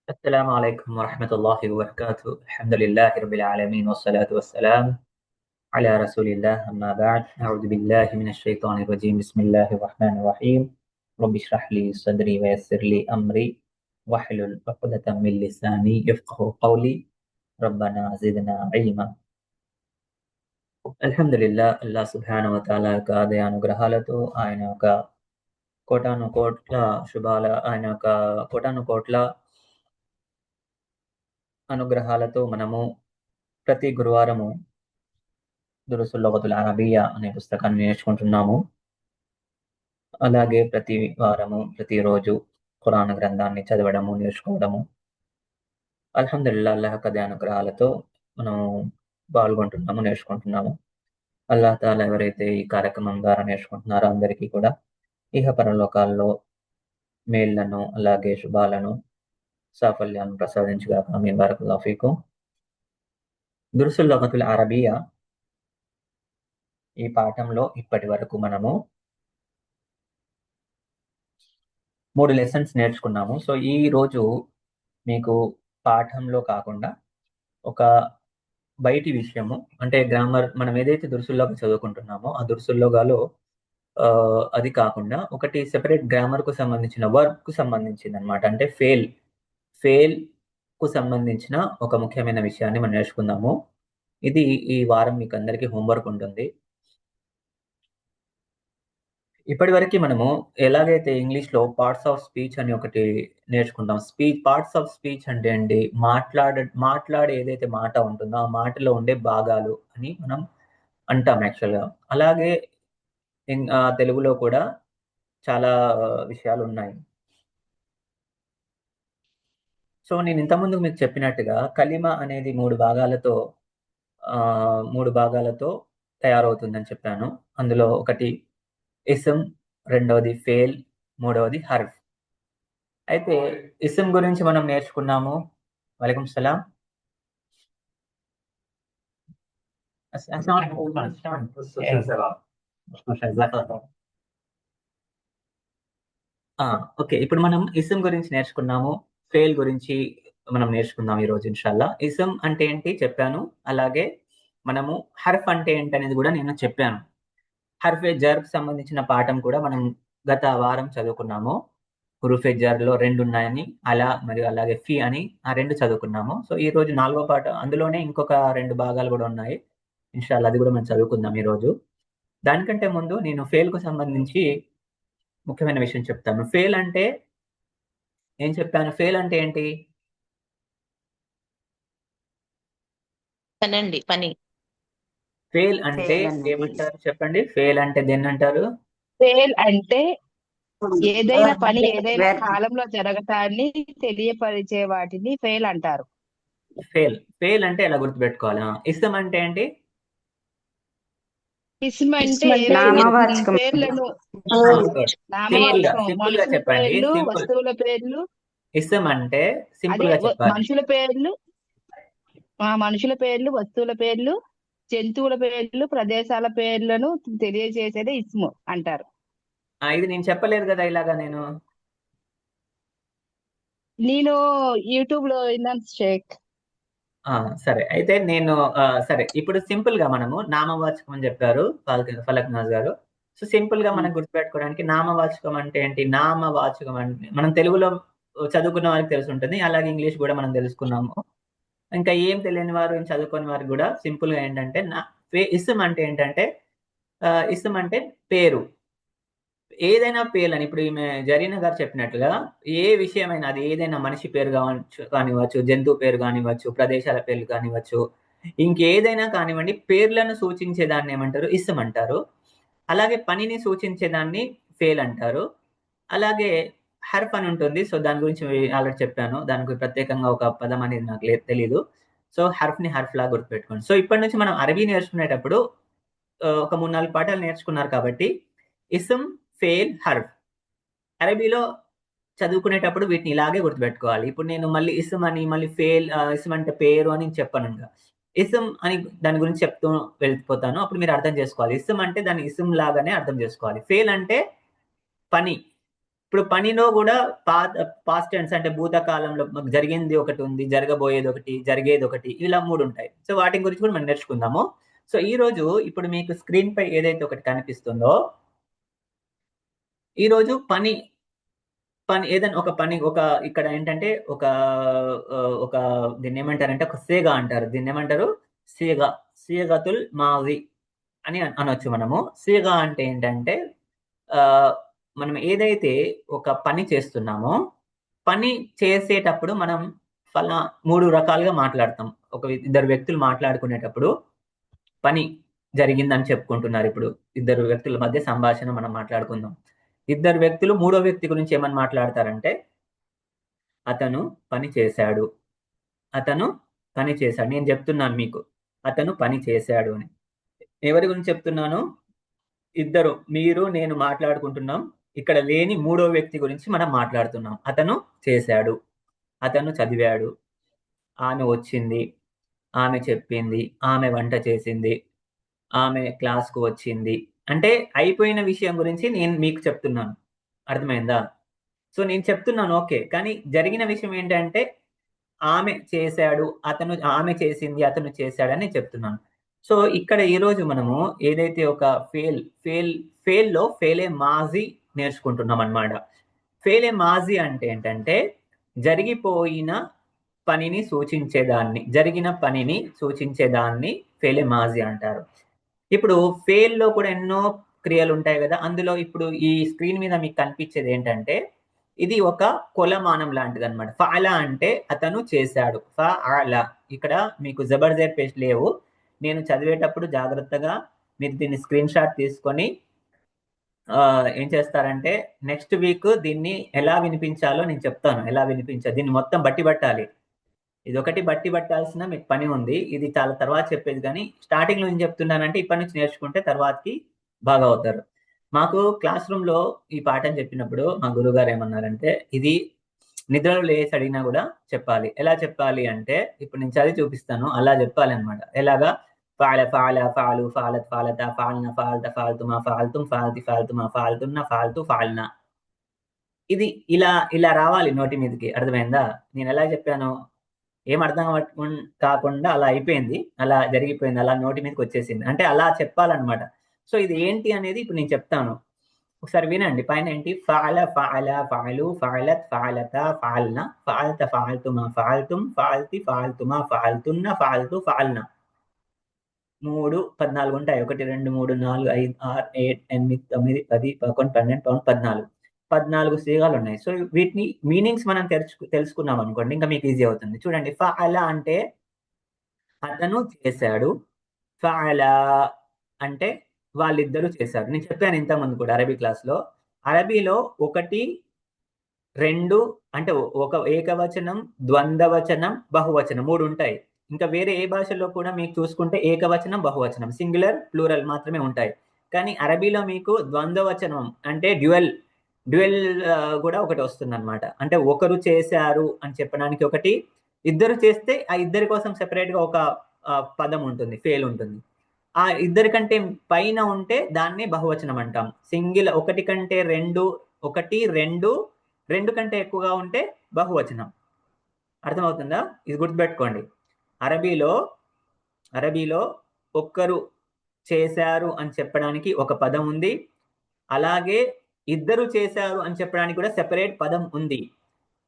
السلام عليكم ورحمة الله وبركاته. الحمد لله رب العالمين والصلاة والسلام على رسول الله. أما بعد، أعوذ بالله من الشيطان الرجيم. بسم الله الرحمن الرحيم. رب اشرح لي صدري ويسر لي أمري واحلل عقدة من لساني يفقه قولي. ربنا زدنا علما. అల్హమ్దులిల్లా అల్లాహ్ సుబ్హానహు వ తఆలా యొక్క దయానుగ్రహాలతో ఆయన యొక్క కోటాను కోట్ల శుభాల ఆయన యొక్క కోటాను కోట్ల అనుగ్రహాలతో మనము ప్రతి గురువారము దురుసుల్ లగతుల్ అరబియ్యా అనే పుస్తకాన్ని నేర్చుకుంటున్నాము. అలాగే ప్రతి వారము, ప్రతిరోజు ఖురాన్ గ్రంథాన్ని చదవడము, నేర్చుకోవడము. అల్హమ్దులిల్లా అల్లాహ్ యొక్క దయానుగ్రహాలతో మనం పాల్గొంటున్నాము, నేర్చుకుంటున్నాము. అల్లాహ్ తాలా ఎవరైతే ఈ కార్యక్రమం ద్వారా నేర్చుకుంటున్నారో అందరికీ కూడా ఇహ పరలోకాల్లో మేళ్లను, అలాగే శుభాలను, సాఫల్యాలను ప్రసాదించుగాక. ఆమీన్. బారకల్లాహు ఫీకుం. దురుసుల్ లగతుల్ అరబియ్యా ఈ పాఠంలో ఇప్పటి వరకు మనము 3 లెసన్స్ నేర్చుకున్నాము. సో, ఈరోజు మీకు పాఠంలో కాకుండా ఒక బయటి విషయము అంటే గ్రామర్ మనం ఏదైతే దురుసుల్లోగా చదువుకుంటున్నామో ఆ దురుసుల్లోగాలో అది కాకుండా ఒకటి సెపరేట్ గ్రామర్‌కు సంబంధించిన వర్బ్‌కు సంబంధించిందనమాట. అంటే ఫెయిల్‌కు సంబంధించిన ఒక ముఖ్యమైన విషయాన్ని మనం నేర్చుకుందాము. ఇది ఈ వారం మీకందరికీ హోంవర్క్ ఉంటుంది. ఇప్పటివరకి మనము ఎలాగైతే ఇంగ్లీష్‌లో పార్ట్స్ ఆఫ్ స్పీచ్ అని ఒకటి నేర్చుకుంటాం. పార్ట్స్ ఆఫ్ స్పీచ్ అంటే ఏంటి? మాట్లాడే ఏదైతే మాట ఉంటుందో, ఆ మాటలో ఉండే భాగాలు అని మనం అంటాం యాక్చువల్‌గా. అలాగే తెలుగులో కూడా చాలా విషయాలున్నాయి. సో, నేను ఇంతకుముందు మీకు చెప్పినట్టుగా కలిమ అనేది 3 భాగాలతో తయారవుతుందని చెప్పాను. అందులో ఒకటి ఇస్మ్, రెండవది ఫేల్, మూడవది హర్ఫ్. అయితే ఇస్మ్ గురించి మనం నేర్చుకున్నాము. వలైకుం సలాం. ఓకే. ఇప్పుడు మనం ఇస్మ్ గురించి నేర్చుకున్నాము. ఫేల్ గురించి మనం నేర్చుకుందాం ఈరోజు ఇన్షాల్లా. ఇస్మ్ అంటే ఏంటి చెప్పాను. అలాగే మనము హర్ఫ్ అంటే ఏంటనేది కూడా నేను చెప్పాను. హర్ఫే జర్‌కి సంబంధించిన పాఠం కూడా మనం గత వారం చదువుకున్నాము. హురూఫే జర్‌లో 2 ఉన్నాయని, అలా మరియు అలాగే ఫీ అని ఆ 2 చదువుకున్నాము. సో, ఈరోజు నాలుగో పాఠం అందులోనే ఇంకొక 2 భాగాలు కూడా ఉన్నాయి. ఇన్‌షాల్లా అది కూడా మనం చదువుకుందాం ఈరోజు. దానికంటే ముందు నేను ఫెయిల్‌కు సంబంధించి ముఖ్యమైన విషయం చెప్తాను. ఫెయిల్ అంటే ఏం చెప్పాను? ఫెయిల్ అంటే ఏంటి? పని. ఫెయిల్ అంటే ఫెయిల్ అన్నది ఏమంటారు చెప్పండి? ఫెయిల్ అంటే దేన్నంటారు? ఫెయిల్ అంటే ఏదైనా పని ఏదైనా వ్యర్థం. కాలంలో జరగటాన్ని తెలియపరిచే వాటిని ఫెయిల్ అంటారు. ఫెయిల్ అంటే ఎలా గుర్తుపెట్టుకోవాలా? ఇస్మ్ అంటే ఏంటి? ఇస్మ్ అంటే ఏవైనా నామవాచకం. పేర్లను గుడ్. నామవాచకం, సింపుల్‌గా మనుషుల చెప్పండి. పేర్లు, వస్తువుల పేర్లు, ఇస్మ్ అంటే అదే సింపుల్‌గా చెప్పాలి. మనుషుల పేర్లు, మనుషుల పేర్లు, వస్తువుల పేర్లు, జంతువుల పేర్లు, ప్రదేశాల పేర్లను తెలియజేసేదే ఇస్మ్ అంటారు. ఇది నేను చెప్పలేదు గదా! ఇలాగా నేను. నేను యూట్యూబ్ లో విన్నాను షేక్. ఆ! సరే. అయితే నేను సరే. ఇప్పుడు సింపుల్‌గా మనము నామవాచకం అని జెప్పారు ఫలక్నాజ్ గారు. సో, సింపుల్‌గా మనం గుర్తుపెట్టుకోవడానికి నామవాచకం అంటే ఏంటి? నామవాచకం అంటే మనం తెలుగులో చదువుకున్న వారికి తెలిసుంటుంది. అలాగే ఇంగ్లీష్ గూడా మనం తెలుసుకున్నాము. ఇంకా ఏం తెలియని వారు, ఏం చదువుకోని వారికి గూడా సింపుల్‌గా ఏంటంటే ఇస్మ్ అంటే ఏంటంటే ఇస్మ్ అంటే పేరు. ఏదైనా పేర్లని ఇప్పుడు ఈమె జరీనా గారు చెప్పినట్లుగా ఏ విషయమైనా అది ఏదైనా మనిషి పేరు కానివ్వచ్చు, జంతువు పేరు కానివ్వచ్చు, ప్రదేశాల పేర్లు కానివ్వచ్చు, ఇంకేదైనా కానివ్వండి పేర్లను సూచించే దాన్నేమంటారు? ఇస్మ్ అంటారు. అలాగే పనిని సూచించేదాన్ని ఫేల్ అంటారు. అలాగే హర్ఫ్ అని ఉంటుంది. సో, దాని గురించి ఆల్రెడీ చెప్పాను. దానికి ప్రత్యేకంగా ఒక పదం అనేది నాకు తెలీదు. సో, హర్ఫ్‌ని హర్ఫ్‌లాగా గుర్తుపెట్టుకోండి. సో, ఇప్పటి నుంచి మనం అరబీ నేర్చుకునేటప్పుడు ఒక 3, 4 పాఠాలు నేర్చుకున్నారు కాబట్టి ఇస్మ్, ఫేల్, హర్ఫ్. అరబీలో చదువుకునేటప్పుడు వీటిని ఇలాగే గుర్తుపెట్టుకోవాలి. ఇప్పుడు నేను మళ్ళీ ఇస్మ్ అని, మళ్ళీ ఇస్మ్ అంటే పేరు అని చెప్పనింక. ఇస్మ్ అని దాని గురించి చెప్తూ వెళ్ళిపోతాను. అప్పుడు మీరు అర్థం చేసుకోవాలి. ఇస్మ్ అంటే దాన్ని ఇస్మ్ లాగానే అర్థం చేసుకోవాలి. ఫేల్ అంటే పని. ఇప్పుడు పనిలో కూడా పాస్ట్ టెన్స్ అంటే భూతకాలంలో జరిగింది ఒకటి ఉంది, జరగబోయేది ఒకటి, జరిగేది ఒకటి, ఇలా 3 ఉంటాయి. సో వాటి గురించి కూడా మనం నేర్చుకుందాము. సో ఈ రోజు ఇప్పుడు మీకు స్క్రీన్ పై ఏదైతే ఒకటి కనిపిస్తుందో, ఈ రోజు పని పని ఏదైనా ఒక పని ఒక ఇక్కడ ఏంటంటే ఒక దీన్ని ఏమంటారంటే ఒక సేగ అంటారు. దీన్ని ఏమంటారు? సేగ. సీగతుల్ మాది అని అనొచ్చు మనము. సీగ అంటే ఏంటంటే ఆ, మనం ఏదైతే ఒక పని చేస్తున్నామో, పని చేసేటప్పుడు మనం ఫలా 3 రకాలుగా మాట్లాడతాం. ఇద్దరు వ్యక్తులు మాట్లాడుకునేటప్పుడు పని జరిగిందని చెప్పుకుంటున్నారు. ఇప్పుడు ఇద్దరు వ్యక్తుల మధ్య సంభాషణ మనం మాట్లాడుకుందాం. ఇద్దరు వ్యక్తులు మూడో వ్యక్తి గురించి ఏమని మాట్లాడతారంటే, అతను పని చేశాడు. అతను పని చేశాడు. నేను చెప్తున్నాను మీకు, అతను పని చేశాడు అని. ఎవరి గురించి చెప్తున్నాను? ఇద్దరు, మీరు నేను మాట్లాడుకుంటున్నాం. ఇక్కడ లేని మూడో వ్యక్తి గురించి మనం మాట్లాడుతున్నాం. అతను చేశాడు, అతను చదివాడు, ఆమె వచ్చింది, ఆమె చెప్పింది, ఆమె వంట చేసింది, ఆమె క్లాస్కు వచ్చింది. అంటే అయిపోయిన విషయం గురించి నేను మీకు చెప్తున్నాను. అర్థమైందా? సో నేను చెప్తున్నాను ఓకే. కానీ జరిగిన విషయం ఏంటంటే, ఆమె చేశాడు, ఆమె చేసింది, అతను చేశాడని చెప్తున్నాను. సో ఇక్కడ ఈరోజు మనము ఏదైతే ఒక ఫేల్లో ఫేలే మాజీ నేర్చుకుంటున్నాం అన్నమాట. ఫేలే మాజీ అంటే ఏంటంటే, జరిగిపోయిన పనిని సూచించేదాన్ని, జరిగిన పనిని సూచించేదాన్ని ఫేలే మాజీ అంటారు. ఇప్పుడు ఫెయిల్‌లో కూడా ఎన్నో క్రియలు ఉంటాయి గదా! అందులో ఇప్పుడు ఈ స్క్రీన్ మీద మీకు కనిపించేది ఏంటంటే, ఇది ఒక కొలమానం లాంటిదన్నమాట. ఫఅల అంటే అతను చేశాడు. ఫఅల ఇక్కడ మీకు జబర్‌జేర్ పేస్ట్ లేవు. నేను చదివేటప్పుడు జాగ్రత్తగా మీరు దీన్ని స్క్రీన్ షాట్ తీసుకొని ఏం చేస్తారంటే నెక్స్ట్ వీక్ దీన్ని ఎలా వినిపించాలో నేను చెప్తాను. ఎలా వినిపించాలి, దీన్ని మొత్తం బట్టి పట్టాలి. ఇదొకటి బట్టి పట్టాల్సిన మీకు పని ఉంది. ఇది చాలా తర్వాత చెప్పేది కానీ స్టార్టింగ్‌లో ఏం చెప్తున్నానంటే ఇప్పటి నుంచి నేర్చుకుంటే తర్వాతకి బాగా అవుతారు. మాకు క్లాస్ రూమ్‌లో ఈ పాఠం చెప్పినప్పుడు మా గురువుగారు ఏమన్నారంటే, ఇది నిద్రలో లేసి అడిగినా కూడా చెప్పాలి. ఎలా చెప్పాలి అంటే ఇప్పుడు నేను చదివి చూపిస్తాను. అలా చెప్పాలన్నమాట. ఎలాగా? ఫఅల ఫఅల ఫఅలు ఫఅలత్ ఫఅలత ఫఅల్న ఫఅల్త ఫఅల్తుమా ఫఅల్తుం ఫఅల్తి ఫఅల్తుమా ఫఅల్తున్న ఫఅల్తు ఫఅల్న. ఇది ఇలా ఇలా రావాలి నోటి మీదకి. అర్థమైందా? నేను ఎలా చెప్పానో ఏం అర్థం కాకుండా అలా అయిపోయింది. అలా జరిగిపోయింది. అలా నోటి మీదకొచ్చేసింది. అంటే అలా చెప్పాలన్నమాట. సో ఇది ఏంటి అనేది ఇప్పుడు నేను చెప్తాను. ఒకసారి వినండి. పైనేంటి? ఫఅల ఫఅల ఫఅలు ఫఅలత్ ఫఅలత ఫఅల్న ఫఅల్త ఫఅల్తుమా ఫఅల్తుం ఫఅల్తి ఫఅల్తుమా ఫఅల్తున్న ఫఅల్తు ఫఅల్న. 3, 14 ఉంటాయి. 1, 2, 3, 4, 5, 6, 7, 8, 9, 10, 11, 12, 14. 14 సిగాలున్నాయి. సో వీటిని మీనింగ్స్ మనం తెలుసుకున్నాం అనుకోండి, ఇంకా మీకు ఈజీ అవుతుంది. చూడండి, ఫఅల అంటే అతను చేశాడు. ఫఅల అంటే వాళ్ళిద్దరూ చేశారు. నేను చెప్పాను ఇంతకుముందు కూడా అరబీ క్లాస్‌లో. అరబీలో 1, 2 అంటే ఒక ఏకవచనం, ద్వంద్వవచనం, బహువచనం 3 ఉంటాయి. ఇంకా వేరే ఏ భాషలో కూడా మీకు చూసుకుంటే ఏకవచనం, బహువచనం, సింగులర్, ప్లూరల్ మాత్రమే ఉంటాయి. కానీ అరబీలో మీకు ద్వంద్వవచనం అంటే డ్యూయల్ కూడా ఒకటి వస్తుందన్నమాట. అంటే ఒకరు చేశారు అని చెప్పడానికి ఒకటి, ఇద్దరు చేస్తే ఆ ఇద్దరి కోసం సెపరేట్‌గా ఒక పదం ఉంటుంది, ఫేల్ ఉంటుంది. ఆ ఇద్దరి కంటే పైన ఉంటే దాన్ని బహువచనం అంటాం. సింగిల్ ఒకటి కంటే 2, 1, 2, 2 కంటే ఎక్కువగా ఉంటే బహువచనం. అర్థమవుతుందా? ఇది గుర్తుపెట్టుకోండి. అరబీలో ఒక్కరు చేశారు అని చెప్పడానికి ఒక పదం ఉంది. అలాగే ఇద్దరు చేశారు అని చెప్పడానికి కూడా సెపరేట్ పదం ఉంది.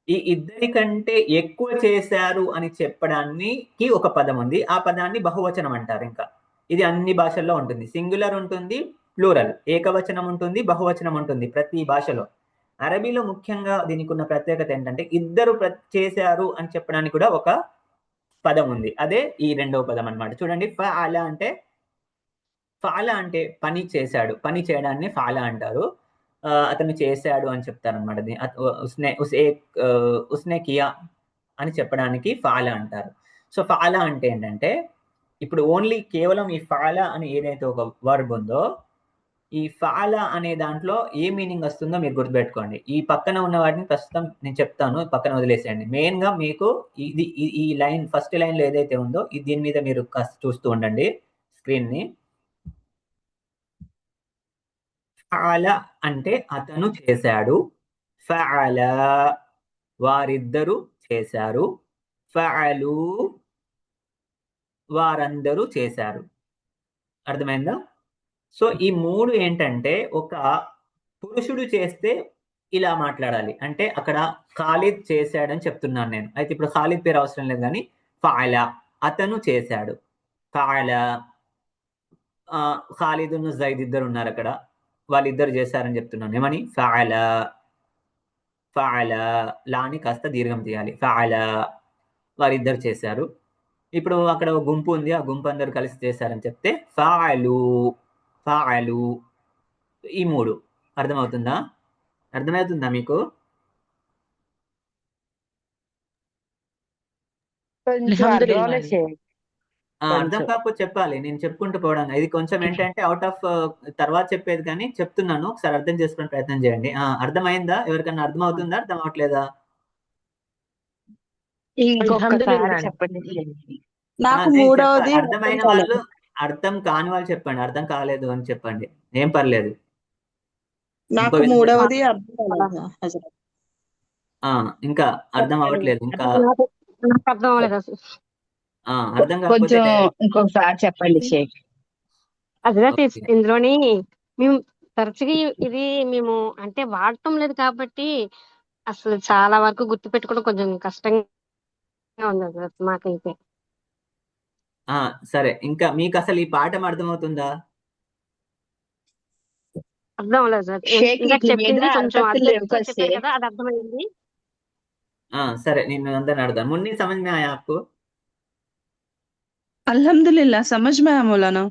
ఈ ఇద్దరి కంటే ఎక్కువ చేశారు అని చెప్పడానికి ఒక పదం ఉంది. ఆ పదాన్ని బహువచనం అంటారు ఇంకా. ఇది అన్ని భాషల్లో ఉంటుంది. సింగులర్ ఉంటుంది, ప్లూరల్, ఏకవచనం ఉంటుంది, బహువచనం ఉంటుంది ప్రతి భాషలో. అరబీలో ముఖ్యంగా దీనికి ఉన్న ప్రత్యేకత ఏంటంటే ఇద్దరు చేశారు అని చెప్పడానికి కూడా ఒక పదం ఉంది. అదే ఈ రెండవ పదం అన్నమాట. చూడండి, ఫఅల అంటే పని చేశాడు. పని చేయడాన్ని ఫఅల అంటారు. అతను చేశాడు అని చెప్తారన్నమాట. ఉస్నే కియా అని చెప్పడానికి ఫఅల అంటారు. సో ఫఅల అంటే ఏంటంటే, ఇప్పుడు ఓన్లీ కేవలం ఈ ఫఅల అని ఏదైతే ఒక వర్బ్ ఉందో, ఈ ఫఅల అనే దాంట్లో ఏ మీనింగ్ వస్తుందో మీరు గుర్తుపెట్టుకోండి. ఈ పక్కన ఉన్న వాటిని ప్రస్తుతం నేను చెప్తాను, పక్కన వదిలేసేయండి. మెయిన్‌గా మీకు ఈ లైన్, ఫస్ట్ లైన్‌లో ఏదైతే ఉందో దీని మీద మీరు కాస్త చూస్తూ ఉండండి స్క్రీన్‌ని. ఫఅల అంటే అతను చేశాడు. ఫఅల వారిద్దరూ చేశారు, ఫఅలు వారందరూ చేశారు. అర్థమైందా? సో ఈ మూడు ఏంటంటే ఒక పురుషుడు చేస్తే ఇలా మాట్లాడాలి. అంటే అక్కడ ఖాలిద్ చేశాడని చెప్తున్నాను నేను. అయితే ఇప్పుడు ఖాలిద్ పేరు అవసరం లేదు కానీ ఫఅల అతను చేశాడు. ఫఅల ఖాలిద్ జైద్ ఇద్దరు ఉన్నారు అక్కడ, వాళ్ళిద్దరు చేశారని చెప్తున్నాను. ఏమని? ఫఅల ఫఅల లాని కాస్త దీర్ఘం తీయాలి. ఫఅల వారిద్దరు చేశారు. ఇప్పుడు అక్కడ ఒక గుంపు ఉంది, ఆ గుంపు అందరు కలిసి చేశారని చెప్తే ఫఅలు ఫఅలు. ఈ మూడు అర్థమవుతుందా? అర్థమవుతుందా మీకు? కొంచెం అర్థం అల్హమ్దులిల్లా అవ్వలేదు అండి. షేక్. అర్థం కొంచెం కాకపోతే చెప్పాలి, నేను చెప్పుకుంటూ పోవడానికి. ఇది కొంచెం ఏంటంటే అవుట్ ఆఫ్ తర్వాత చెప్పేది కానీ చెప్తున్నాను, ఒకసారి అర్థం చేసుకునే ప్రయత్నం చేయండి. అర్థమైందా? ఎవరికన్నా అర్థం అవుతుందా, అర్థం అవట్లేదా? ఇంకొకసారి అల్హమ్దులిల్లా అండి. చెప్పండి షేక్. నాకు నేను మూడవది అర్థం అర్థమైన కాలేదు. వాళ్ళు, అర్థం కాని వాళ్ళు చెప్పండి, అర్థం కాలేదు అని చెప్పండి, ఏం పర్లేదు. ఇంకో నాకు విధంగా మూడవది అర్థం కాలేదు హజరత్. ఇంకా అర్థం అవ్వట్లేదు, ఇంకా నాకు అర్థం అవ్వలేదు అసలు. అర్థం కాకపోతే కొంచెం ఇంకొకసారి చెప్పండి షేక్. అదే ఓకే. ఇందులోని మేము తరచుగా ఇది మేము అంటే వాడటం లేదు కాబట్టి అసలు చాలా వరకు గుర్తు పెట్టుకోవడం కొంచెం కష్టంగా ఉంది అసలు మాకైతే. సరే, ఇంకా మీకు అసలు ఈ పాఠం అర్థమవుతుందా? అర్థం అవ్వలేదు సార్. షేక్ ఇందాక వీటి మీద చెప్పింది కొంచెం అర్థాలు అర్థం లేవు కదా చెప్పారు షేక్. కదా, అది అర్థమైంది. సరే, నేను అందరిని అడతాను. मुन्नी समझ में आया आपको? అల్హమ్దులిల్లా సమజ్ మే ఆయా మౌలానా.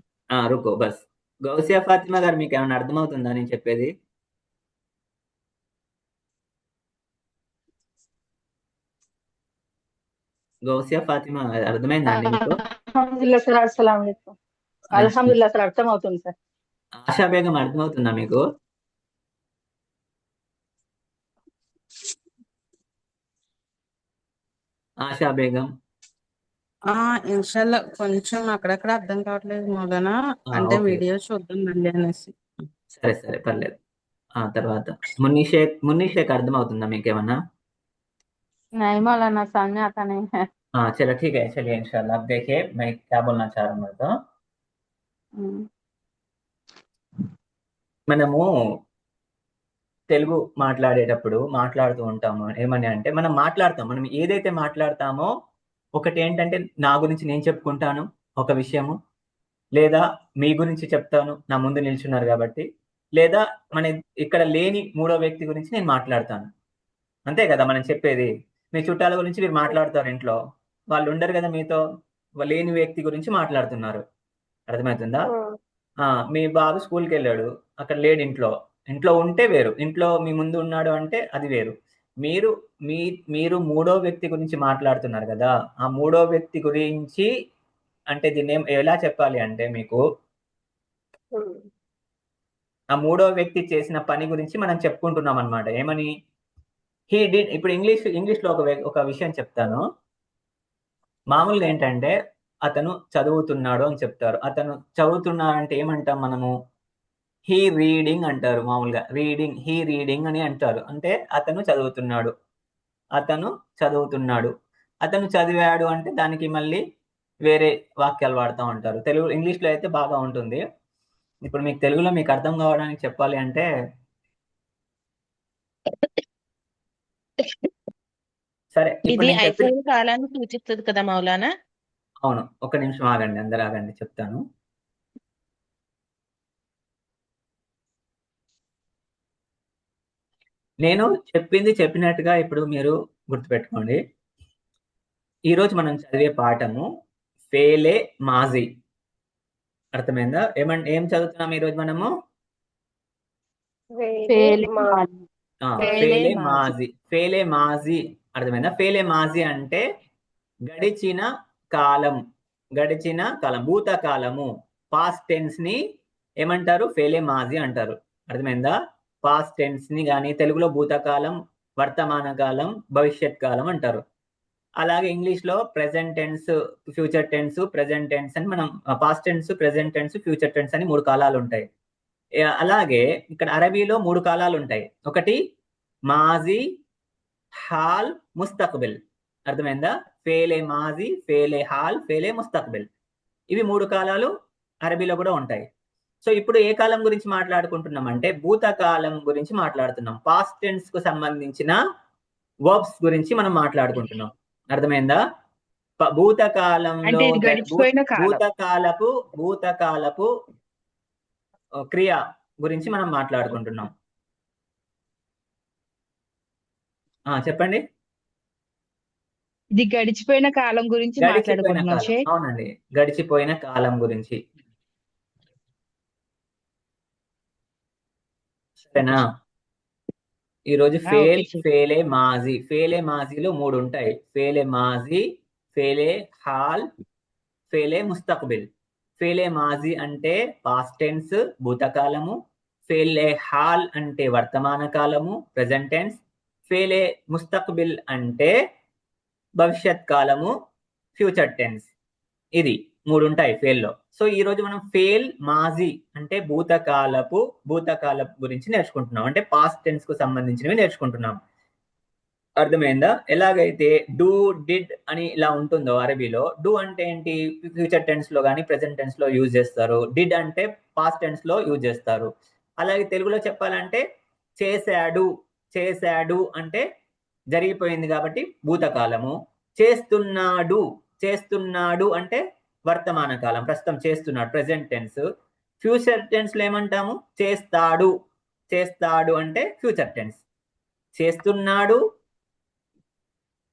रुको बस. గౌసియా ఫాతిమా గారు మీకు ఏమైనా అర్థమవుతుందా నేను చెప్పేది? గౌసియా ఫాతిమా అర్థమైందా అండి మీకు? అల్హమ్దుల్లా సార్, అస్సలాం వాలేకుం. అల్హమ్దుల్లా సార్, అర్థం అవుతుంది సార్. ఆశా బేగం అర్థమవుతుందా మీకు? ఆశా బేగం. ఇన్షాల్లా కొంచెం అక్కడక్కడ అర్థం కావట్లేదు మౌలానా. అంటే ఓకే, వీడియో చూద్దాం మళ్ళీ అనేసి. సరే సరే పర్లేదు. తర్వాత మున్నీ షేక్ అర్థమవుతుందా మీకు ఏమన్నా? नहीं मौलाना, समझ आता नहीं है। चलो ठीक है, चलिए इंशाल्लाह। अब देखिए मैं क्या बोलना चाह रहा हूँ तो మనము తెలుగు మాట్లాడేటప్పుడు మాట్లాడుతూ ఉంటాము. ఏమని అంటే మనం మాట్లాడతాం, మనం ఏదైతే మాట్లాడతామో ఒకటి ఏంటంటే నా గురించి నేను చెప్పుకుంటాను ఒక విషయము, లేదా మీ గురించి చెప్తాను నా ముందు నిల్చున్నారు కాబట్టి, లేదా మన ఇక్కడ లేని మూడో వ్యక్తి గురించి నేను మాట్లాడతాను. అంతే కదా మనం చెప్పేది. మీ చుట్టాల గురించి మీరు మాట్లాడతారు, ఇంట్లో వాళ్ళు ఉండరు కదా మీతో, లేని వ్యక్తి గురించి మాట్లాడుతున్నారు. అర్థమవుతుందా? మీ బాబు స్కూల్కి వెళ్ళాడు, అక్కడ లేడు ఇంట్లో. ఇంట్లో ఉంటే వేరు, ఇంట్లో మీ ముందు ఉన్నాడు అంటే అది వేరు. మీరు మీరు మూడో వ్యక్తి గురించి మాట్లాడుతున్నారు కదా, ఆ మూడో వ్యక్తి గురించి అంటే దీన్ని ఎలా చెప్పాలి అంటే మీకు ఆ మూడో వ్యక్తి చేసిన పని గురించి మనం చెప్పుకుంటున్నాం అన్నమాట. ఏమని? He did. ఇప్పుడు ఇంగ్లీష్ లో ఒక విషయం చెప్తాను. మామూలుగా ఏంటంటే అతను చదువుతున్నాడు అని చెప్తారు. అతను చదువుతున్నాడంటే ఏమంటాం మనము? హీ రీడింగ్ అంటారు. మామూలుగా రీడింగ్, హీ రీడింగ్ అని అంటారు. అంటే అతను చదువుతున్నాడు, అతను చదువుతున్నాడు. అతను చదివాడు అంటే దానికి మళ్ళీ వేరే వాక్యాలు వాడుతూ ఉంటారు. ఇంగ్లీష్లో అయితే బాగా ఉంటుంది. ఇప్పుడు మీకు తెలుగులో మీకు అర్థం కావడానికి చెప్పాలి అంటే సరే, ఇప్పుడు ఇది నేను చెప్పిన అయిపోయిన కాలాన్ని సూచిస్తుంది కదా మౌలానా. అవును, ఒక నిమిషం ఆగండి, అందరు ఆగండి, చెప్తాను. నేను చెప్పింది చెప్పినట్టుగా ఇప్పుడు మీరు గుర్తుపెట్టుకోండి. ఈరోజు మనం చదివే పాఠము ఫేలే మాజీ. అర్థమైందా? ఏం చదువుతున్నాం ఈరోజు మనము? ఫేలే మాజీ. ఫేలే మాజీ అర్థమైందా? ఫేలే మాజీ అంటే గడిచిన కాలం, గడిచిన కాలం, భూతకాలము. పాస్ట్ టెన్స్ ని ఏమంటారు? ఫేలే మాజీ అంటారు. అర్థమైందా? పాస్ట్ టెన్స్ ని కానీ తెలుగులో భూతకాలం, వర్తమాన కాలం, భవిష్యత్ కాలం అంటారు. అలాగే ఇంగ్లీష్ లో present tense, future tense, present tense అని మనం past tense, present tense, future tense అని 3 కాలాలు ఉంటాయి. అలాగే ఇక్కడ అరబీలో 3 కాలాలు ఉంటాయి. ఒకటి మాజీ, హాల్, ముస్తక్బిల్. అర్థమైందా? ఫేలే మాజీ, ఫేలే హాల్, ఫేలే ముస్తక్బిల్. ఇవి 3 కాలాలు అరబీలో కూడా ఉంటాయి. సో ఇప్పుడు ఏ కాలం గురించి మాట్లాడుకుంటున్నాం అంటే భూతకాలం గురించి మాట్లాడుతున్నాం. పాస్ట్ టెన్స్ కు సంబంధించిన వర్బ్స్ గురించి మనం మాట్లాడుకుంటున్నాం. అర్థమైందా? భూతకాలంలో అంటే ఇది గడిచిపోయిన కాలం. భూతకాలపు క్రియ గురించి మనం మాట్లాడుకుంటున్నాం. చెప్పండి. ఇది గడిచిపోయిన కాలం గురించి గడిచిపోయిన మాట్లాడుకుంటున్నాం కాలం. షేక్. అవునండి, గడిచిపోయిన కాలం గురించి. సరేనా? ఈరోజు ఫేల్, ఓకే. ఫేలే మాజీ. ఫేలే మాజీలో 3 ఉంటాయి. ఫేలే మాజీ, ఫేలే హాల్, ఫేలే ముస్తక్బిల్. ఫేలే మాజీ అంటే పాస్ట్ టెన్స్, భూతకాలము. ఫేలే హాల్ అంటే వర్తమాన కాలము, ప్రెజెంట్ టెన్స్. ఫేలే ముస్తక్బిల్ అంటే భవిష్యత్ కాలము, ఫ్యూచర్ టెన్స్. ఇది 3 ఉంటాయి ఫేల్లో. సో ఈ రోజు మనం ఫేల్ మాజీ అంటే భూతకాలపు గురించి నేర్చుకుంటున్నాం. అంటే పాస్ట్ టెన్స్ కు సంబంధించినవి నేర్చుకుంటున్నాం. అర్థమైందా? ఎలాగైతే డూ, డిడ్ అని ఇలా ఉంటుందో అరబీలో, డూ అంటే ఏంటి? ఫ్యూచర్ టెన్స్ లో కానీ ప్రెసెంట్ టెన్స్ లో యూజ్ చేస్తారు. డిడ్ అంటే పాస్ట్ టెన్స్ లో యూజ్ చేస్తారు. అలాగే తెలుగులో చెప్పాలంటే చేశాడు. చేశాడు అంటే జరిగిపోయింది కాబట్టి భూతకాలము. చేస్తున్నాడు. చేస్తున్నాడు అంటే వర్తమాన కాలం, ప్రస్తుతం చేస్తున్నాడు, ప్రెసెంట్ టెన్స్. ఫ్యూచర్ టెన్స్ లో ఏమంటాము? చేస్తాడు. చేస్తాడు అంటే ఫ్యూచర్ టెన్స్. చేస్తున్నాడు,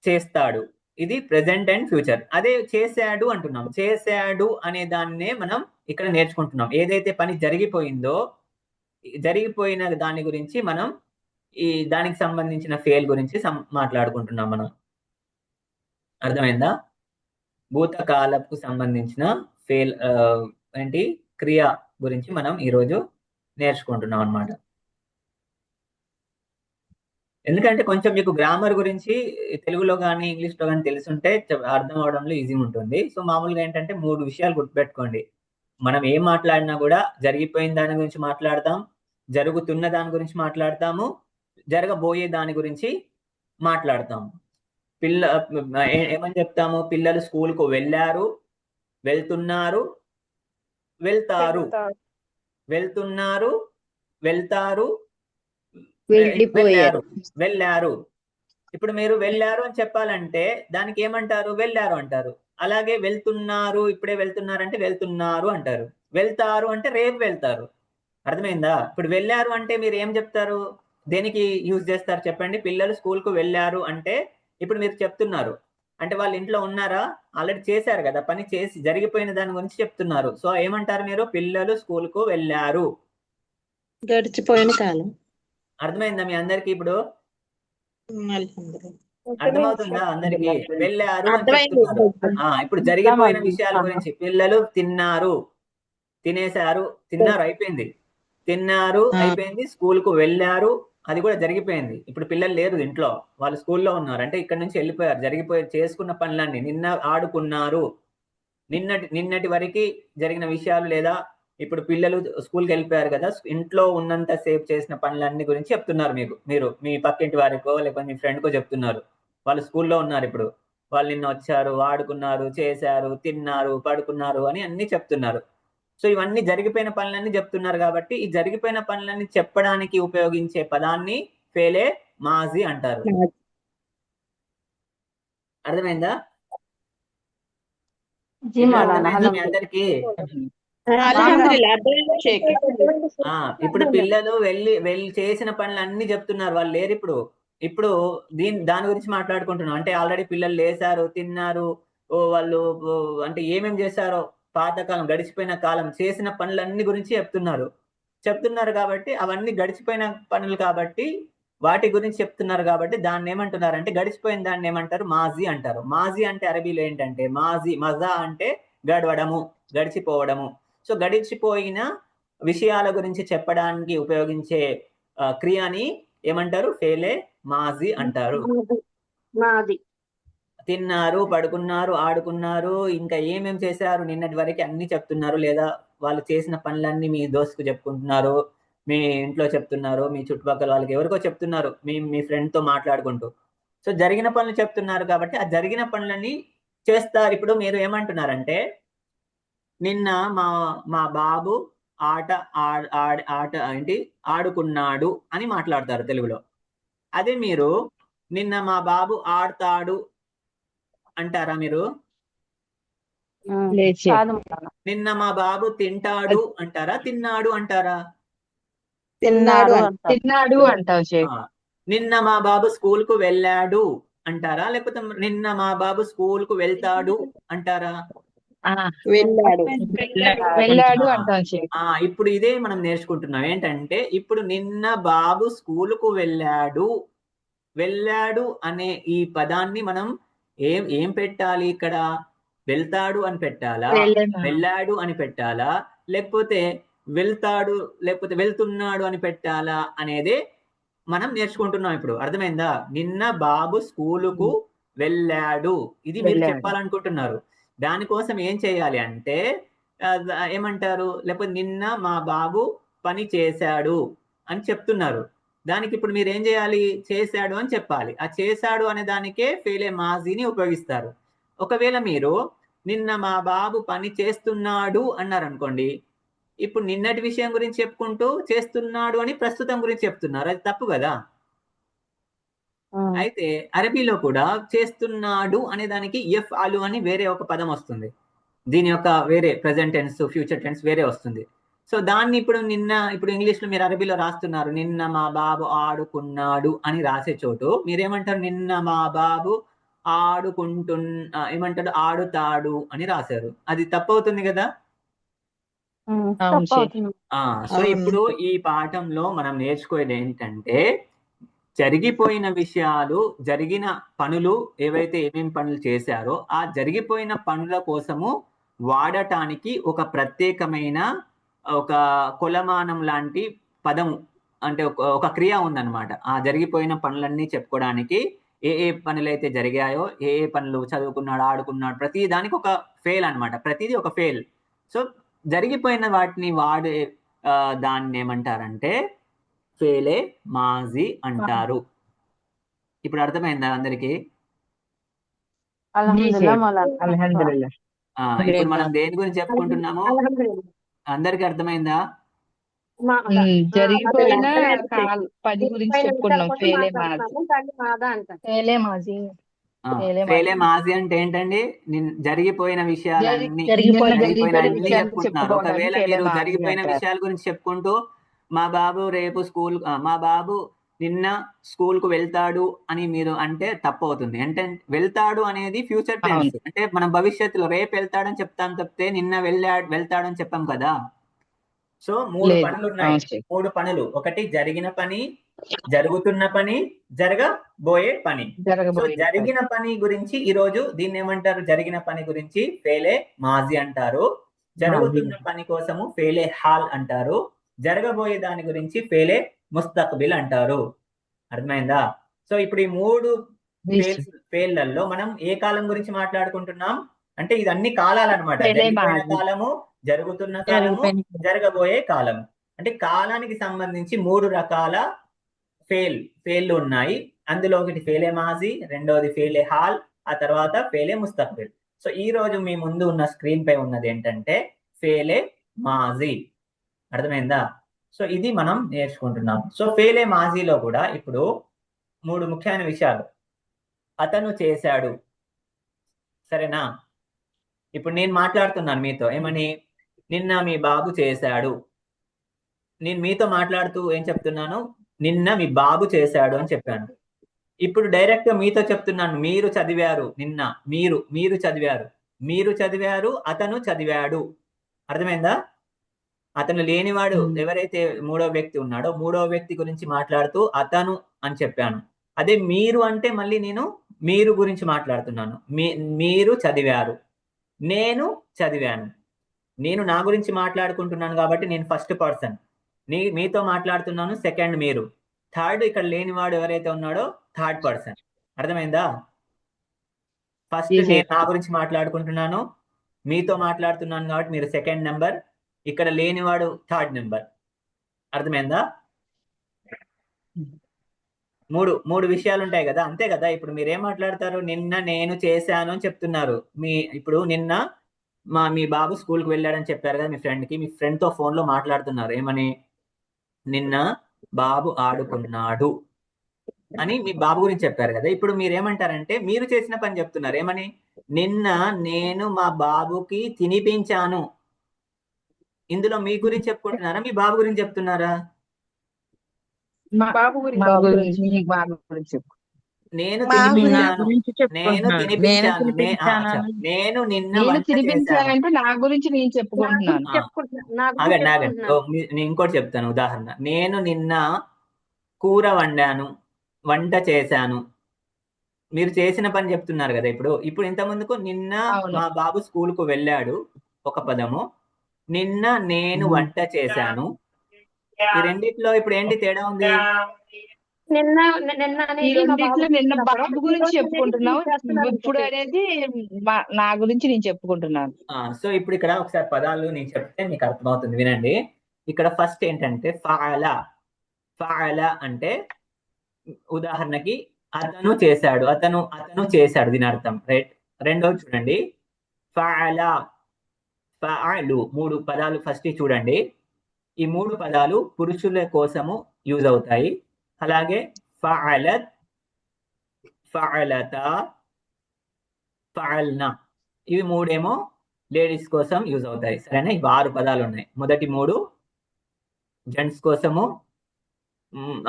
చేస్తాడు, ఇది ప్రెసెంట్ అండ్ ఫ్యూచర్. అదే చేశాడు అంటున్నాం. చేశాడు అనే దాన్నే మనం ఇక్కడ నేర్చుకుంటున్నాం. ఏదైతే పని జరిగిపోయిందో, జరిగిపోయిన దాని గురించి మనం దానికి సంబంధించిన ఫేల్ గురించి మాట్లాడుకుంటున్నాం మనం. అర్థమైందా? భూతకాలపు సంబంధించిన ఫేల్ ఏంటి క్రియ గురించి మనం ఈరోజు నేర్చుకుంటున్నాం అన్నమాట. ఎందుకంటే కొంచెం మీకు గ్రామర్ గురించి తెలుగులో కానీ ఇంగ్లీష్లో కానీ తెలుసుంటే అర్థం అవడంలో ఈజీ ఉంటుంది. సో మామూలుగా ఏంటంటే 3 విషయాలు గుర్తుపెట్టుకోండి. మనం ఏం మాట్లాడినా కూడా జరిగిపోయిన దాని గురించి మాట్లాడతాం, జరుగుతున్న దాని గురించి మాట్లాడతాము, జరగబోయే దాని గురించి మాట్లాడతాము. ఏమని చెప్తాము? పిల్లలు స్కూల్కు వెళ్ళారు, వెళ్తున్నారు, వెళ్తారు. వెళ్తున్నారు, వెళ్తారు, వెళ్ళారు. ఇప్పుడు మీరు వెళ్ళారు అని చెప్పాలంటే దానికి ఏమంటారు? వెళ్ళారు అంటారు. అలాగే వెళ్తున్నారు, ఇప్పుడే వెళ్తున్నారు అంటే వెళ్తున్నారు అంటారు. వెళ్తారు అంటే రేపు వెళ్తారు. అర్థమైందా? ఇప్పుడు వెళ్ళారు అంటే మీరు ఏం చెప్తారు? దేనికి యూజ్ చేస్తారు చెప్పండి? పిల్లలు స్కూల్ కు వెళ్ళారు అంటే ఇప్పుడు మీరు చెప్తున్నారు అంటే వాళ్ళు ఇంట్లో ఉన్నారా? ఆల్రెడీ చేశారు కదా, పని చేసి జరిగిపోయిన దాని గురించి చెప్తున్నారు. సో ఏమంటారు మీరు? పిల్లలు స్కూల్ కు వెళ్ళారు. గడిచిపోయిన కాలం. అర్థమైందా మీ అందరికి? ఇప్పుడు అర్థమవుతుందా అందరికి? వెళ్ళారు అని చెప్తున్నారు. ఇప్పుడు జరిగిపోయిన విషయాల గురించి, పిల్లలు తిన్నారు, తినేశారు, తిన్నారు అయిపోయింది, తిన్నారు అయిపోయింది, స్కూల్ కు వెళ్ళారు, అది కూడా జరిగిపోయింది. ఇప్పుడు పిల్లలు లేరు ఇంట్లో, వాళ్ళు స్కూల్లో ఉన్నారు అంటే ఇక్కడ నుంచి వెళ్ళిపోయారు. చేసుకున్న పనులన్నీ, నిన్న ఆడుకున్నారు, నిన్నటి వరకు జరిగిన విషయాలు, లేదా ఇప్పుడు పిల్లలు స్కూల్కి వెళ్ళిపోయారు కదా, ఇంట్లో ఉన్నంత సేపు చేసిన పనులన్నీ గురించి చెప్తున్నారు మీరు మీ పక్కింటి వారికో లేకపోతే మీ ఫ్రెండ్కో చెప్తున్నారు. వాళ్ళు స్కూల్లో ఉన్నారు, ఇప్పుడు వాళ్ళు నిన్న వచ్చారు, ఆడుకున్నారు, చేశారు, తిన్నారు, పడుకున్నారు అని అన్ని చెప్తున్నారు. సో ఇవన్నీ జరిగిపోయిన పనులన్నీ చెప్తున్నారు కాబట్టి ఈ జరిగిపోయిన పనులన్నీ చెప్పడానికి ఉపయోగించే పదాన్ని ఫేలే మాజీ అంటారు. అర్థమైందా మీ అందరికి? ఇప్పుడు పిల్లలు వెళ్ళి చేసిన పనులన్నీ చెప్తున్నారు, వాళ్ళు లేరు ఇప్పుడు దాని గురించి మాట్లాడుకుంటున్నాం. అంటే ఆల్రెడీ పిల్లలు లేచారు, తిన్నారు, వాళ్ళు అంటే ఏమేమి చేశారో, పాతకాలం, గడిచిపోయిన కాలం చేసిన పనులన్నీ గురించి చెప్తున్నారు కాబట్టి అవన్నీ గడిచిపోయిన పనులు కాబట్టి వాటి గురించి చెప్తున్నారు కాబట్టి దాన్ని ఏమంటున్నారు అంటే గడిచిపోయిన దాన్ని ఏమంటారు? మాజీ అంటారు. మాజీ అంటే అరబీలో ఏంటంటే మజా అంటే గడవడము, గడిచిపోవడము. సో గడిచిపోయిన విషయాల గురించి చెప్పడానికి ఉపయోగించే క్రియని ఏమంటారు? ఫేలే మాజీ అంటారు. తిన్నారు, పడుకున్నారు, ఆడుకున్నారు, ఇంకా ఏమేం చేశారు నిన్నటి వరకు అన్ని చెప్తున్నారు, లేదా వాళ్ళు చేసిన పనులన్నీ మీ దోస్తుకు చెప్పుకుంటున్నారు, మీ ఇంట్లో చెప్తున్నారు, మీ చుట్టుపక్కల వాళ్ళకి ఎవరికో చెప్తున్నారు, మీ ఫ్రెండ్తో మాట్లాడుకుంటూ. సో జరిగిన పనులు చెప్తున్నారు కాబట్టి ఆ జరిగిన పనులని చేస్తారు. ఇప్పుడు మీరు ఏమంటున్నారంటే నిన్న మా మా బాబు ఆట ఆట ఏంటి ఆడుకున్నాడు అని మాట్లాడతారు తెలుగులో. అదే మీరు నిన్న మా బాబు ఆడతాడు అంటారా మీరు? లేచి కాదు మౌలానా. నిన్న మా బాబు తింటాడు అంటారా, తిన్నాడు అంటారా? తిన్నాడు అంటారు. తిన్నాడు అంటాం షేక్. నిన్న మా బాబు స్కూల్ కు వెళ్ళాడు అంటారా, లేకపోతే నిన్న మా బాబు స్కూల్ కు వెళ్తాడు అంటారా? వెళ్ళాడు. వెళ్ళాడు అంటాం షేక్. ఇప్పుడు ఇదే మనం నేర్చుకుంటున్నాం. ఏంటంటే ఇప్పుడు నిన్న బాబు స్కూల్ కు వెళ్ళాడు అనే ఈ పదాన్ని మనం ఏం పెట్టాలి ఇక్కడ? వెళ్తాడు అని పెట్టాలా, వెళ్ళాడు అని పెట్టాలా, లేకపోతే వెళ్తాడు లేకపోతే వెళ్తున్నాడు అని పెట్టాలా అనేది మనం నేర్చుకుంటున్నాం ఇప్పుడు. అర్థమైందా? నిన్న బాబు స్కూలుకు వెళ్ళాడు, ఇది మీరు చెప్పాలనుకుంటున్నారు. దానికోసం ఏం చేయాలి అంటే ఏమంటారు, లేకపోతే నిన్న మా బాబు పని చేశాడు అని చెప్తున్నారు. దానికి ఇప్పుడు మీరు ఏం చేయాలి? చేశాడు అని చెప్పాలి. ఆ చేశాడు అనే దానికే ఫేలే మాజీని ఉపయోగిస్తారు. ఒకవేళ మీరు నిన్న మా బాబు పని చేస్తున్నాడు అన్నారు అనుకోండి, ఇప్పుడు నిన్నటి విషయం గురించి చెప్పుకుంటూ చేస్తున్నాడు అని ప్రస్తుతం గురించి చెప్తున్నారు. అది తప్పు కదా. అయితే అరబీలో కూడా చేస్తున్నాడు అనే దానికి ఎఫ్ అలు అని వేరే ఒక పదం వస్తుంది. దీని యొక్క వేరే ప్రెజెంట్ టెన్స్, ఫ్యూచర్ టెన్స్ వేరే వస్తుంది. సో దాన్ని ఇప్పుడు ఇంగ్లీష్ లో మీరు అరబీలో రాస్తున్నారు, నిన్న మా బాబు ఆడుకున్నాడు అని రాసే చోటు మీరేమంటారు? నిన్న మా బాబు ఏమంటాడు? ఆడుతాడు అని రాశారు. అది తప్పవుతుంది కదా. సో ఇప్పుడు ఈ పాఠంలో మనం నేర్చుకోయేది ఏంటంటే జరిగిపోయిన విషయాలు, జరిగిన పనులు ఏవైతే ఏమేమి పనులు చేశారో ఆ జరిగిపోయిన పనుల కోసము వాడటానికి ఒక ప్రత్యేకమైన ఒక కొలమానం లాంటి పదము అంటే ఒక క్రియ ఉందన్నమాట. ఆ జరిగిపోయిన పనులన్నీ చెప్పుకోవడానికి ఏ పనులైతే జరిగాయో, ఏ పనులు చదువుకున్నాడు, ఆడుకున్నాడు, ప్రతి దానికి ఒక ఫెయిల్ అన్నమాట. ప్రతిదీ ఒక ఫెయిల్. సో జరిగిపోయిన వాటిని వాడే దాన్ని ఏమంటారంటే ఫేలే మాజీ అంటారు. ఇప్పుడు అర్థమైందా అందరికి? అల్హమ్దులిల్లాహ్ మౌలానా. ఇప్పుడు మనం దేని గురించి చెప్పుకుంటున్నాము? అందరికి అర్థమైందా? జరిగిపోయిన పని గురించి చెప్పుకున్నాం. ఫేలే మాజీ. ఫేలే మాజీ అంటే ఏంటండి? జరిగిపోయిన విషయాలన్నీ చెప్పుకుంటున్నారు. ఒకవేళ మీరు జరిగిపోయిన విషయాల గురించి చెప్పుకుంటూ మా బాబు రేపు మా బాబు నిన్న స్కూల్ కు వెళ్తాడు అని మీరు అంటే తప్పు అవుతుంది. అంటే వెళ్తాడు అనేది ఫ్యూచర్ టెన్స్, అంటే మనం భవిష్యత్తులో రేపు వెళ్తాడని చెప్తాం తప్పితే నిన్న వెళ్తాడని చెప్పాం కదా. సో 3 పనులు ఉన్నాయి. 3 పనులు. ఒకటి జరిగిన పని, జరుగుతున్న పని, జరగబోయే పని. సో జరిగిన పని గురించి ఈ రోజు దీన్ని ఏమంటారు? జరిగిన పని గురించి ఫేలే మాజీ అంటారు. జరుగుతున్న పని కోసము ఫేలే హాల్ అంటారు. జరగబోయే దాని గురించి ఫేలే ముస్తక్బిల్ అంటారు. అర్థమైందా? సో ఇప్పుడు ఈ 3 ఫేల్లలో మనం ఏ కాలం గురించి మాట్లాడుకుంటున్నాం అంటే ఇది అన్ని కాలాలన్నమాట. జరిగిపోయిన కాలము, జరుగుతున్న కాలము, జరగబోయే కాలము. అంటే కాలానికి సంబంధించి 3 రకాల ఫేల్లు ఉన్నాయి. అందులో ఒకటి ఫేలే మాజీ, రెండోది ఫేలే హాల్, ఆ తర్వాత ఫేలే ముస్తక్బిల్. సో ఈ రోజు మీ ముందు ఉన్న స్క్రీన్ పై ఉన్నది ఏంటంటే ఫేలే మాజీ. అర్థమైందా? సో ఇది మనం నేర్చుకుంటున్నాం. సో ఫేలే మాజీలో కూడా ఇప్పుడు 3 ముఖ్యమైన విషయాలు. అతను చేశాడు, సరేనా? ఇప్పుడు నేను మాట్లాడుతున్నాను మీతో, ఏమని? నిన్న మీ బాబు చేశాడు. నేను మీతో మాట్లాడుతూ ఏం చెప్తున్నాను? నిన్న మీ బాబు చేశాడు అని చెప్పాను. ఇప్పుడు డైరెక్ట్ మీతో చెప్తున్నాను, మీరు చదివారు. నిన్న మీరు చదివారు, అతను చదివాడు. అర్థమైందా? అతను లేనివాడు ఎవరైతే 3వ వ్యక్తి ఉన్నాడో 3వ వ్యక్తి గురించి మాట్లాడుతూ అతను అని చెప్పాను. అదే మీరు అంటే మళ్ళీ నేను మీరు గురించి మాట్లాడుతున్నాను. మీరు చదివారు, నేను చదివాను. నేను నా గురించి మాట్లాడుకుంటున్నాను కాబట్టి నేను ఫస్ట్ పర్సన్, మీతో మాట్లాడుతున్నాను సెకండ్ మీరు, థర్డ్ ఇక్కడ లేనివాడు ఎవరైతే ఉన్నాడో థర్డ్ పర్సన్. అర్థమైందా? ఫస్ట్ నేను నా గురించి మాట్లాడుకుంటున్నాను, మీతో మాట్లాడుతున్నాను కాబట్టి మీరు సెకండ్ నెంబర్, ఇక్కడ లేనివాడు థర్డ్ నెంబర్. అర్థమైందా? మూడు విషయాలు ఉంటాయి కదా, అంతే కదా. ఇప్పుడు మీరేం మాట్లాడతారు? నిన్న నేను చేశాను అని చెప్తున్నారు. ఇప్పుడు నిన్న మీ బాబు స్కూల్కి వెళ్ళాడని చెప్పారు కదా, మీ ఫ్రెండ్ తో ఫోన్ లో మాట్లాడుతున్నారు. ఏమని? నిన్న బాబు ఆడుకున్నాడు అని మీ బాబు గురించి చెప్పారు కదా. ఇప్పుడు మీరేమంటారంటే మీరు చేసిన పని చెప్తున్నారు. ఏమని? నిన్న నేను మా బాబుకి తినిపించాను. ఇందులో మీ గురించి చెప్పుకుంటున్నారా, మీ బాబు గురించి చెప్తున్నారా? బాబు గురించి మీ బాబు గురించి చెప్పు. నేను నా తినిపించాను, గురించి నేను చెప్పుకుంటున్నాను. తినిపించాను, తినిపించానని నేను నిన్న నేను వంట చేశాను. తినిపించానంటే నా గురించి నేను నా చెప్పుకుంటున్నాను. గురించి చెప్పుకుంటున్నాను. నా గురించి ఆగండి చెప్పుకుంటున్నాను. నేను ఇంకోటి చెప్తాను ఉదాహరణ. నేను నిన్న కూర వండాను, వంట చేశాను. మీరు చేసిన పని చెప్తున్నారు కదా. ఇప్పుడు ఇంత ముందుకు నిన్న అవును. మా బాబు స్కూల్ కు వెళ్ళాడు ఒక పదము, నిన్న నేను వంట చేశాను. ఈ రెండిట్లో ఇప్పుడు ఏంటి తేడా ఉంది? నిన్న నిన్న ఈ అనేది మా బాబు రెండిట్లో నిన్న చేస్తున్నప్పుడు, బాబు ఈ గురించి రోజు అనేది చెప్పుకుంటున్నావు, మీరు చేస్తున్నారు ఇప్పుడు చెప్పేసి. అనేది నా గురించి నేను చెప్పుకుంటున్నాను. సో ఇప్పుడు ఇక్కడ ఒకసారి పదాలు నేను చెప్తే మీకు అర్థమవుతుంది, వినండి. ఇక్కడ ఫస్ట్ ఏంటంటే ఫఅల. ఫఅల అంటే ఉదాహరణకి అతను చేశాడు, అతను చేశాడు, దీని అర్థం. రైట్. రెండోది చూడండి, ఫఅల, ఫఅలు. 3 పదాలు ఫస్ట్ చూడండి. ఈ 3 పదాలు పురుషుల కోసము యూజ్ అవుతాయి. అలాగే ఫఅలత్, ఫఅలత, ఫఅల్నా, ఇవి 3 ఏమో లేడీస్ కోసం యూజ్ అవుతాయి. సరేనా? ఇవి 6 పదాలు ఉన్నాయి. మొదటి 3 జెంట్స్ కోసము,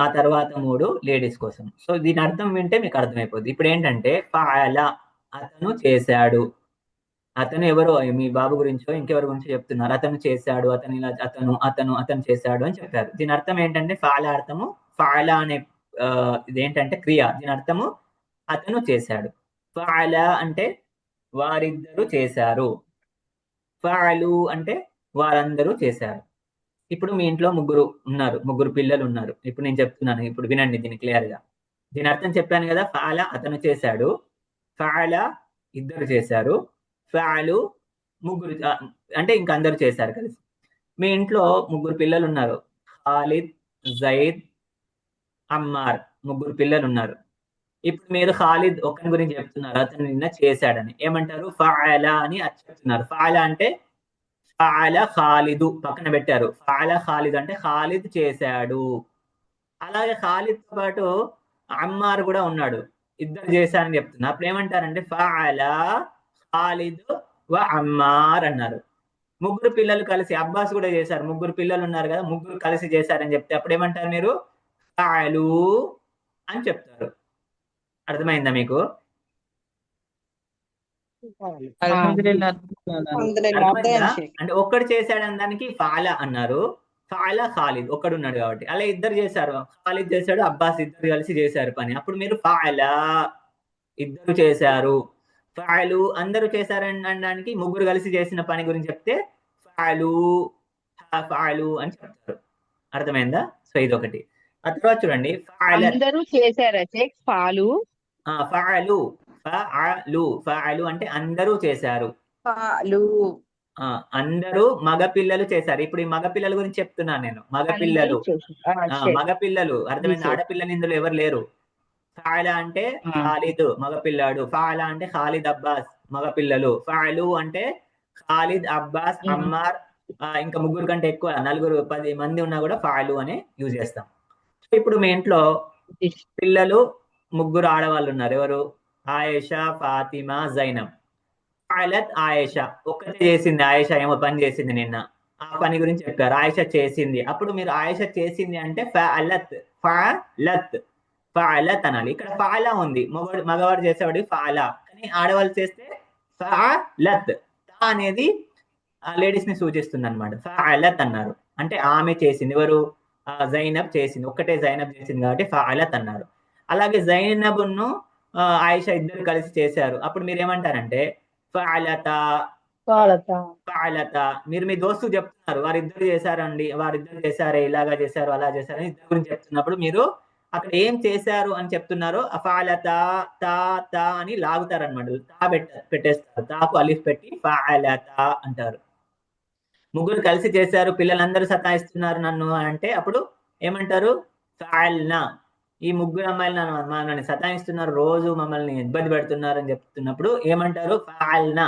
ఆ తర్వాత 3 లేడీస్ కోసం. సో దీని అర్థం వింటే మీకు అర్థమైపోద్ది. ఇప్పుడు ఏంటంటే ఫఅల, అతను చేశాడు. అతను ఎవరో మీ బాబు గురించో ఇంకెవరి గురించో చెప్తున్నారు. అతను చేశాడు, అతను చేశాడు అని చెప్పారు. దీని అర్థం ఏంటంటే ఫఅల అర్థము, ఫఅల అనే ఇదేంటంటే క్రియ. దీని అర్థము అతను చేశాడు. ఫఅల అంటే వారిద్దరూ చేశారు. ఫఅలు అంటే వారందరూ చేశారు. ఇప్పుడు మీ ఇంట్లో ముగ్గురు పిల్లలు ఉన్నారు. ఇప్పుడు నేను చెప్తున్నాను, ఇప్పుడు వినండి దీన్ని క్లియర్ గా. దీని అర్థం చెప్పాను కదా. ఫఅల అతను చేశాడు, ఫఅల ఇద్దరు చేశారు, ఫఅలు ముగ్గురు, అంటే ఇంకా అందరూ చేశారు కలిసి. మీ ఇంట్లో 3 పిల్లలు ఉన్నారు. ఖాలిద్, జైద్, అమ్మార్, 3 పిల్లలు ఉన్నారు. ఇప్పుడు మీరు ఖాలిద్ ఒక్కని గురించి చెప్తున్నారు, అతను నిన్న చేశాడని. ఏమంటారు? ఫఅల అని చెప్తున్నారు. ఫఅల అంటే ఫఅల ఖాలిదు పక్కన పెట్టారు. ఫఅల ఖాలిద్ అంటే ఖాలిద్ చేశాడు. అలాగే ఖాలిద్ తో పాటు అమ్మార్ కూడా ఉన్నాడు, ఇద్దరు చేశారని చెప్తున్నా. అప్పుడు ఏమంటారంటే ఫఅల ఖాలిద్ వ అమ్మార్ అన్నారు. 3 పిల్లలు కలిసి, అబ్బాస్ కూడా చేశారు. 3 పిల్లలు ఉన్నారు కదా, 3 కలిసి చేశారని చెప్తే అప్పుడు ఏమంటారు మీరు? ఫఅలు అని చెప్తారు. అర్థమైందా మీకు? అల్హమ్దులిల్లాహ్. అర్థమైందా? అంటే ఒక్కడు చేశాడని దానికి ఫఅల అన్నారు. ఫఅల ఖాలిద్ ఒక్కడున్నాడు కాబట్టి. అలా ఇద్దరు చేశారు, ఖాలిద్ చేశాడు, అబ్బాస్, ఇద్దరు కలిసి చేశారు పని. అప్పుడు మీరు ఫఅల ఇద్దరు చేశారు, ఫఅలు అందరూ చేశారని అనడానికి 3 కలిసి చేసిన పని గురించి చెప్తే ఫఅలు అని చెప్తారు. అర్థమైందా? సో ఇదొకటి. ఆ తర్వాత చూడండి ఫఅలత్. అందరూ చేశారా చెక్ పాలు? ఫఅలు, ఫఅలు అంటే అందరూ చేశారు. పాలు అందరూ మగపిల్లలు చేశారు. ఇప్పుడు ఈ మగపిల్లల గురించి చెప్తున్నాను నేను. మగపిల్లలు, మగపిల్లలు అర్థమైంది. ఆడపిల్లలు ఇందులో ఎవరు లేరు. ఫఅల అంటే ఖాలిద్ మగపిల్లాడు, ఫఅల అంటే ఖాలిద్ అబ్బాస్ మగపిల్లలు, ఫఅలు అంటే ఖాలిద్, అబ్బాస్, అమ్మార్, ఇంకా 3 కంటే ఎక్కువ 4, 10 మంది ఉన్నా కూడా ఫఅలు అనే యూజ్ చేస్తాం. ఇప్పుడు మీ ఇంట్లో పిల్లలు 3 ఆడవాళ్ళు ఉన్నారు. ఎవరు? ఆయేషా, ఫాతిమా, జైనబ్. ఫఅలత్ ఆయేషా ఒక్కటే చేసింది. ఆయేషా ఏమో పని చేసింది నిన్న, ఆ పని గురించి చెప్పారు. ఆయేషా చేసింది. అప్పుడు మీరు ఆయేషా చేసింది అంటే ఫఅలత్ అనాలి. ఇక్కడ ఫఅల ఉంది, మగవాడు చేసేవాడు ఫఅల, కానీ ఆడవాళ్ళు చేస్తే ఫఅలత్. అనేది లేడీస్ ని సూచిస్తుంది అనమాట. ఫఅలత్ అన్నారు అంటే ఆమె చేసింది. ఎవరు? జైనబ్ చేసింది. ఒక్కటే జైనబ్ చేసింది కాబట్టి ఫఅలత్ అన్నారు. అలాగే జైనబ్ను ఆయిషా ఇద్దరు కలిసి చేశారు. అప్పుడు మీరు ఏమంటారంటే ఫఅలత. మీరు మీ దోస్తు చెప్తున్నారు, వారిద్దరు చేశారండి, వారిద్దరు చేశారే, ఇలాగా చేశారు, అలా చేశారు అని ఇద్దరు గురించి చెప్తున్నప్పుడు మీరు అక్కడ ఏం చేశారు అని చెప్తున్నారో ఫఅలత తా అని లాగుతారు అనమాట. తా పెట్టేస్తారు, తాకు అలిఫ్ పెట్టి ఫఅలత అంటారు. ముగ్గురు కలిసి చేశారు, పిల్లలందరూ సతాయిస్తున్నారు నన్ను అంటే అప్పుడు ఏమంటారు? ఫాల్నా. ఈ ముగ్గురు అమ్మాయిలు నన్ను సతాయిస్తున్నారు, రోజు మమ్మల్ని ఇబ్బంది పెడుతున్నారు అని చెప్తున్నప్పుడు ఏమంటారు? ఫాల్నా.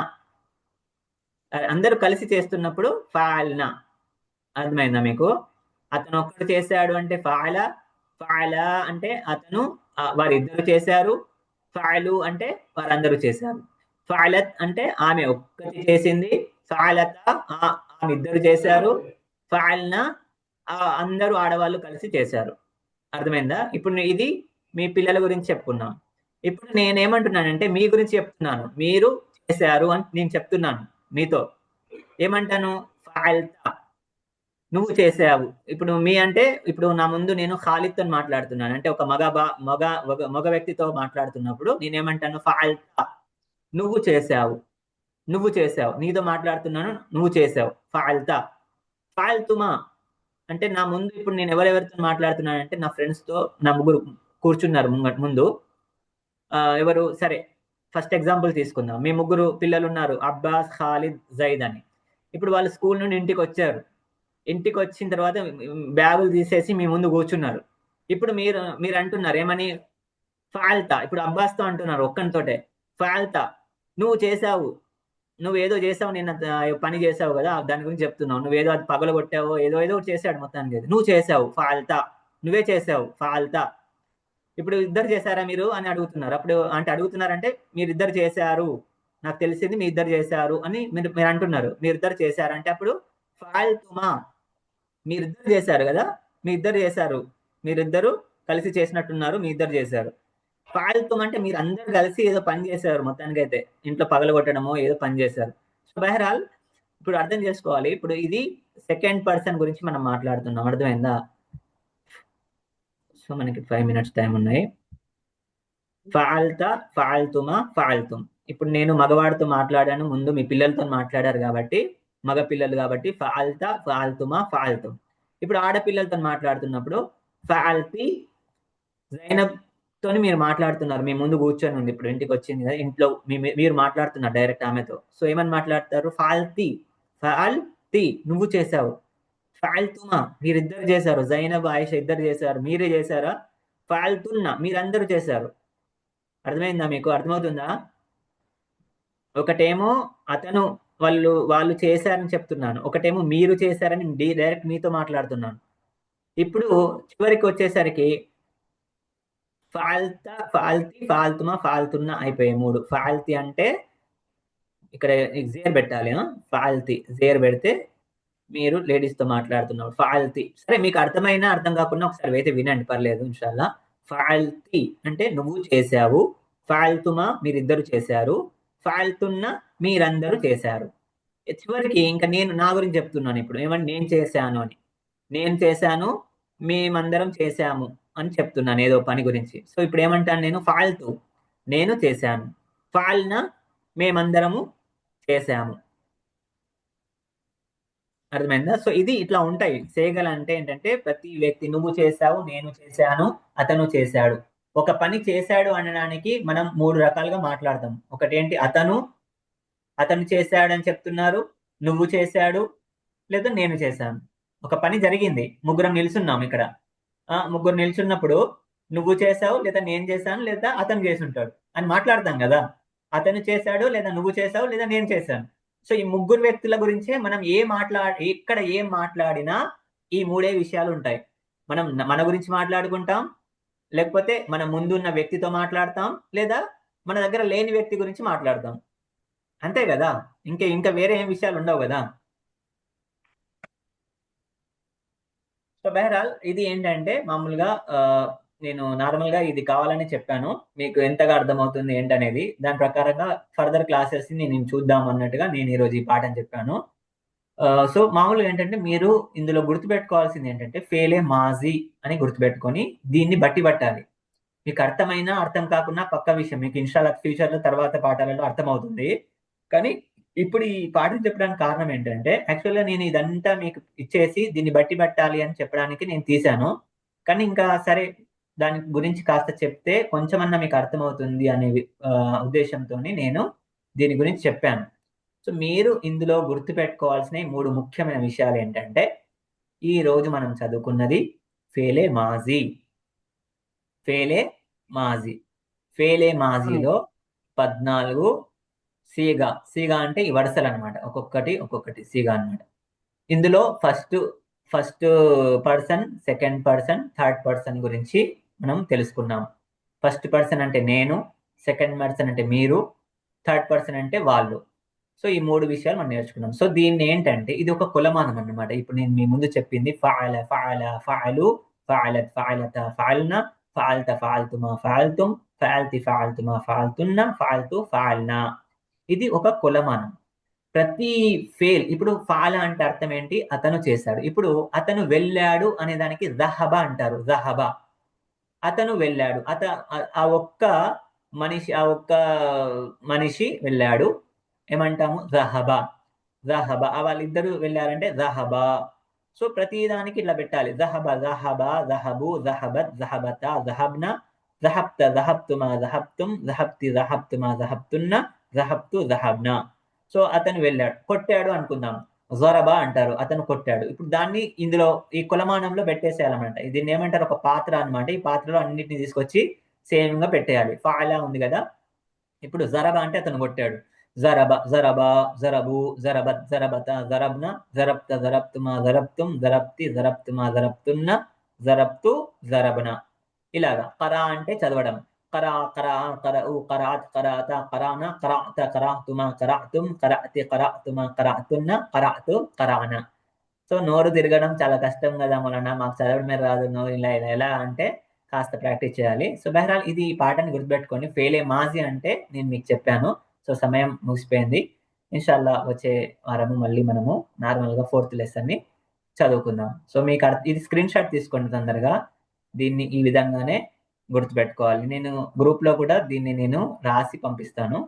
అందరూ కలిసి చేస్తున్నప్పుడు ఫాల్నా. అర్థమైందా మీకు? అతను ఒక్కడు చేశాడు అంటే ఫాల. ఫాల అంటే అతను, వారిద్దరు చేశారు. ఫాలు అంటే వారందరూ చేశారు. ఫాలత్ అంటే ఆమె ఒక్కటి చేసింది. ఫాలత ఆమె ఇద్దరు చేశారు. ఫాల్న అందరూ ఆడవాళ్ళు కలిసి చేశారు. అర్థమైందా? ఇప్పుడు ఇది మీ పిల్లల గురించి చెప్పుకున్నాం. ఇప్పుడు నేనేమంటున్నానంటే మీ గురించి చెప్తున్నాను. మీరు చేశారు అని నేను చెప్తున్నాను మీతో. ఏమంటాను? ఫాల్తా, నువ్వు చేసావు. ఇప్పుడు మీ అంటే ఇప్పుడు నా ముందు నేను ఖాలిద్తో మాట్లాడుతున్నాను అంటే ఒక మగ వ్యక్తితో మాట్లాడుతున్నప్పుడు నేనేమంటాను? ఫాల్తా, నువ్వు చేసావు. నువ్వు చేసావు. నీతో మాట్లాడుతున్నాను, నువ్వు చేసావు. ఫాల్తా. ఫాల్తుమా అంటే నా ముందు ఇప్పుడు నేను ఎవరెవరితో మాట్లాడుతున్నానంటే నా ఫ్రెండ్స్ తో నా ముగ్గురు కూర్చున్నారు ముందు. ఎవరు? సరే, ఫస్ట్ ఎగ్జాంపుల్ తీసుకుందాం. మీ ముగ్గురు పిల్లలు ఉన్నారు, అబ్బాస్, ఖాలిద్, జైద్ అని. ఇప్పుడు వాళ్ళు స్కూల్ నుండి ఇంటికి వచ్చారు. ఇంటికి వచ్చిన తర్వాత బ్యాగులు తీసేసి మీ ముందు కూర్చున్నారు. ఇప్పుడు మీరు అంటున్నారు ఏమని? ఫాల్తా. ఇప్పుడు అబ్బాస్తో అంటున్నారు ఒక్కనితోటే, ఫాల్తా, నువ్వు చేసావు. నువ్వు ఏదో చేసావు, నిన్న పని చేసావు కదా, దాని గురించి చెప్తున్నావు. నువ్వేదో అది పగలగొట్టావో ఏదో ఒకటి చేశాడు మొత్తానికి. నువ్వు చేసావు, ఫాల్తా. నువ్వే చేసావు, ఫాల్తా. ఇప్పుడు ఇద్దరు చేశారా మీరు అని అడుగుతున్నారు. అప్పుడు అంటే అడుగుతున్నారంటే మీరిద్దరు చేశారు, నాకు తెలిసింది మీ ఇద్దరు చేశారు అని మీరు అంటున్నారు. మీరిద్దరు చేశారంటే అప్పుడు ఫాల్తుమా, మీరిద్దరు చేశారు కదా, మీ ఇద్దరు చేశారు, మీరిద్దరు కలిసి చేసినట్టున్నారు, మీ ఇద్దరు చేశారు. ఫాల్తుమ్ అంటే మీరు అందరు కలిసి ఏదో పని చేశారు మొత్తానికి అయితే, ఇంట్లో పగలగొట్టడమో ఏదో పని చేశారు. సో బహరాల్ ఇప్పుడు అర్థం చేసుకోవాలి. ఇప్పుడు ఇది సెకండ్ పర్సన్ గురించి మనం మాట్లాడుతున్నాం. అర్థమైందా? సో మనకి 5 minutes టైం ఉన్నాయి. ఫాల్తా, ఫాల్తుమా, ఫాల్తుమ్. ఇప్పుడు నేను మగవాడితో మాట్లాడాను, ముందు మీ పిల్లలతో మాట్లాడారు కాబట్టి, మగ పిల్లలు కాబట్టి ఫాల్తా, ఫాల్తుమా, ఫాల్తుమ్. ఇప్పుడు ఆడపిల్లలతో మాట్లాడుతున్నప్పుడు ఫాల్తి, జైనబ్ తోని మీరు మాట్లాడుతున్నారు. మీ ముందు కూర్చొని ఉంది, ఇప్పుడు ఇంటికి వచ్చింది కదా, ఇంట్లో మీరు మాట్లాడుతున్నారు డైరెక్ట్ ఆమెతో. సో ఏమని మాట్లాడతారు? ఫాల్తి, ఫాల్తి, నువ్వు చేసావు. ఫాల్తుమా, మీరిద్దరు చేశారు. జైనబ్, ఆయిషా ఇద్దరు చేశారు. మీరే చేశారా? ఫాల్తున్నా, మీరందరూ చేశారు. అర్థమైందా మీకు? అర్థమవుతుందా? ఒకటేమో అతను వాళ్ళు చేశారని చెప్తున్నాను, ఒకటేమో మీరు చేశారని డైరెక్ట్ మీతో మాట్లాడుతున్నాను. ఇప్పుడు చివరికి వచ్చేసరికి ఫాల్తా, ఫాల్తి, ఫాల్తుమా, ఫాల్తున్నా అయిపోయాయి 3. ఫాల్తి అంటే ఇక్కడ జేర్ పెట్టాలి. ఫాల్తి జేర్ పెడితే మీరు లేడీస్ తో మాట్లాడుతున్నారు. ఫాల్తి. సరే, మీకు అర్థమైనా అర్థం కాకుండా ఒకసారి అయితే వినండి, పర్లేదు ఇన్షాల్లా. ఫాల్తి అంటే నువ్వు చేశావు. ఫాల్తుమా మీరిద్దరు చేశారు. ఫాల్తున్నా మీరందరూ చేశారు. చివరికి ఇంకా నేను నా గురించి చెప్తున్నాను ఇప్పుడు. ఏమంటే నేను చేశాను అని. నేను చేశాను, మేమందరం చేశాము అని చెప్తున్నాను ఏదో పని గురించి. సో ఇప్పుడు ఏమంటాను నేను? ఫాల్తు, నేను చేశాను. ఫాల్నా, మేమందరము చేశాము. అర్థమైందా? సో ఇది ఇట్లా ఉంటాయి. చేయగల అంటే ఏంటంటే ప్రతి వ్యక్తి, నువ్వు చేశావు, నేను చేశాను, అతను చేశాడు. ఒక పని చేశాడు అనడానికి మనం 3 రకాలుగా మాట్లాడతాం. ఒకటేంటి? అతను చేశాడని చెప్తున్నారు, నువ్వు చేశాడు, లేదా నేను చేశాను. ఒక పని జరిగింది, ముగ్గురం నిల్చున్నాం ఇక్కడ. ముగ్గురు నిల్చున్నప్పుడు నువ్వు చేశావు, లేదా నేను చేశాను, లేదా అతను చేసి ఉంటాడు అని మాట్లాడతాం కదా. అతను చేశాడు, లేదా నువ్వు చేశావు, లేదా నేను చేశాను. సో ఈ ముగ్గురు వ్యక్తుల గురించే మనం ఎక్కడ ఏం మాట్లాడినా ఈ 3 విషయాలు ఉంటాయి. మనం మన గురించి మాట్లాడుకుంటాం, లేకపోతే మన ముందున్న వ్యక్తితో మాట్లాడతాం, లేదా మన దగ్గర లేని వ్యక్తి గురించి మాట్లాడతాం. అంతే కదా, ఇంకా వేరే ఏం విషయాలు ఉండవు కదా. సో బహరాల్ ఇది ఏంటంటే మామూలుగా నేను నార్మల్ గా ఇది కావాలని చెప్పాను, మీకు ఎంతగా అర్థమవుతుంది ఏంటనేది. దాని ప్రకారంగా ఫర్దర్ క్లాసెస్ ని నేను చూద్దాం అన్నట్టుగా నేను ఈరోజు ఈ పాఠం చెప్పాను. సో మామూలుగా ఏంటంటే మీరు ఇందులో గుర్తుపెట్టుకోవాల్సింది ఏంటంటే ఫేలే మాజీ అని గుర్తుపెట్టుకొని దీన్ని బట్టి పట్టాలి. మీకు అర్థమైనా అర్థం కాకుండా పక్క విషయం, మీకు ఇన్షాల్లా ఫ్యూచర్ లో తర్వాత పాఠాలలో అర్థమవుతుంది. కానీ ఇప్పుడు ఈ పాఠం చెప్పడానికి కారణం ఏంటంటే యాక్చువల్గా నేను ఇదంతా మీకు ఇచ్చేసి దీన్ని బట్టి పట్టాలి అని చెప్పడానికి నేను తీశాను. కానీ ఇంకా సరే, దాని గురించి కాస్త చెప్తే కొంచెమన్నా మీకు అర్థమవుతుంది అనే ఉద్దేశంతో నేను దీని గురించి చెప్పాను. సో మీరు ఇందులో గుర్తుపెట్టుకోవాల్సిన 3 ముఖ్యమైన విషయాలు ఏంటంటే ఈ రోజు మనం చదువుకున్నది ఫేలే మాజీ. ఫేలే మాజీ. ఫేలే మాజీలో 14 సీగా అంటే ఈ వరుసలు అనమాట. ఒక్కొక్కటి సీగా అనమాట. ఇందులో first person, second person, third person గురించి మనం తెలుసుకున్నాం. ఫస్ట్ పర్సన్ అంటే నేను, సెకండ్ పర్సన్ అంటే మీరు, థర్డ్ పర్సన్ అంటే వాళ్ళు. సో ఈ 3 విషయాలు మనం నేర్చుకున్నాం. సో దీన్ని ఏంటంటే ఇది ఒక కులమానం అన్నమాట. ఇప్పుడు నేను మీ ముందు చెప్పింది ఫఅల, ఫఅలు, ఫఅలత్, ఫఅలత, ఫఅల్న, ఫఅల్త, ఫఅల్తుమా, ఫఅల్తుం, ఫఅల్తి, ఫఅల్తుమా, ఫఅల్తున్న, ఫఅల్తు, ఫఅల్నా. ఇది ఒక కులమానం. ప్రతి ఫేల్ ఇప్పుడు ఫాల అంటే అర్థం ఏంటి? అతను చేశాడు. ఇప్పుడు అతను వెళ్ళాడు అనే దానికి జహబ అంటారు. జహబ అతను వెళ్ళాడు. ఆ ఒక్క మనిషి వెళ్ళాడు, ఏమంటాము? జహబ. వాళ్ళిద్దరూ వెళ్ళారంటే జహబ. సో ప్రతి దానికి ఇట్లా పెట్టాలి. జహబ, జహబ, జహబు, జహబత్, జహబత, జహబ్న, జహబ్త, జహబ్తుమా, జహబ్తుం, జహబ్తి, జహబ్తుమా, జహబ్తున్న, జహబ్తు, జహబ్న. సో అతను వెళ్ళాడు. కొట్టాడు అనుకుందాం, జరబా అంటారు. అతను కొట్టాడు. ఇప్పుడు దాన్ని ఇందులో ఈ కులమానంలో పెట్టేసేయాలన్నమాట. దీన్ని ఏమంటారు? ఒక పాత్ర అన్నమాట. ఈ పాత్రలో అన్నిటిని తీసుకొచ్చి సేమ్ గా పెట్టేయాలి. ఫాలా ఉంది కదా, ఇప్పుడు జరబా అంటే అతను కొట్టాడు. జరబ, జరబా, జరబు, జరబత్, జరబత, జరబ్న, జరబ్త, జరబ్తుమా, జరబ్తుం, జరబ్తి, జరబ్తుమా, జరబ్తున్న, జరబ్తు, జరబ్న. ఇలాగా. కరా అంటే చదవడం. కరా, కరా, కరఉ, కరాత్, కరాత, కరాన, కరాత, కరాతుమా, కరాతుం, కరాతి, కరాతుమా, కరాతున్న, కరాతు, కరాన. సో నోరు తిరగడం చాలా కష్టం కదా మౌలానా, మాకు చదవడమే రాదు, నోరు ఇలా ఎలా అంటే కాస్త ప్రాక్టీస్ చేయాలి. సో బహరాల్ ఇది ఈ పాఠాన్ని గుర్తుపెట్టుకోండి. ఫేలే మాజీ అంటే నేను మీకు చెప్పాను. సో సమయం ముగిసిపోయింది. ఇన్షాల్లా వచ్చే వారము మళ్ళీ మనము నార్మల్గా 4th లెసన్ని చదువుకుందాం. సో మీకు ఇది స్క్రీన్ షాట్ తీసుకోండి తొందరగా. దీన్ని ఈ విధంగానే గుర్తుపెట్టుకోవాలి. నేను గ్రూప్లో కూడా దీన్ని రాసి పంపిస్తాను.